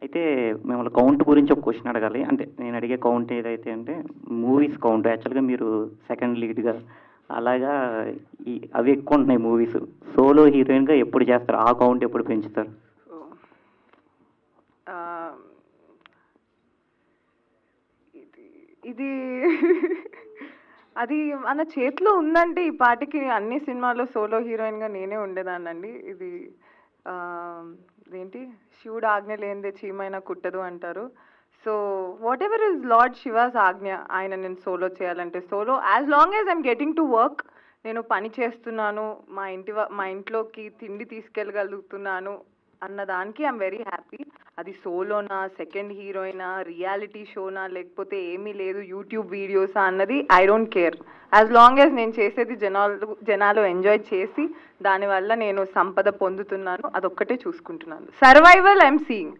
అయితే మిమ్మల్ని కౌంట్ గురించి ఒక క్వశ్చన్ అడగాలి. అంటే నేను అడిగే కౌంట్ ఏదైతే అంటే మూవీస్ కౌంట్. యాక్చువల్‌గా మీరు సెకండ్ లీడ్‌గా అలాగా అవి ఎక్కువ ఉంటున్నాయి మూవీస్. సోలో హీరోయిన్‌గా ఎప్పుడు చేస్తారు? ఆ కౌంట్ ఎప్పుడు పెంచుతారు? ఇది అది మన చేతిలో ఉందంటే ఈ పాటికి అన్ని సినిమాల్లో సోలో హీరోయిన్గా నేనే ఉండేదాన్నండి. ఇది ఏంటి శివుడు ఆజ్ఞ లేనిదే చీమైనా కుట్టదు అంటారు. So what ever is lord she was ఆజ్ఞ, ఆయన నేను సోలో చేయాలంటే solo, as long as I'm getting to work, నేను పని చేస్తున్నాను, మా ఇంట్లోకి తిండి తీసుకెళ్ళగలుగుతున్నాను అన్నదానికి ఐఎమ్ వెరీ హ్యాపీ. అది సోలోనా, సెకండ్ హీరోయినా, రియాలిటీ షోనా, లేకపోతే ఏమీ లేదు యూట్యూబ్ వీడియోసా అన్నది I don't care. As long as నేను చేసేది జనాలు ఎంజాయ్ చేసి దానివల్ల నేను సంపద పొందుతున్నాను, అదొక్కటే చూసుకుంటున్నాను. Survival I'm seeing.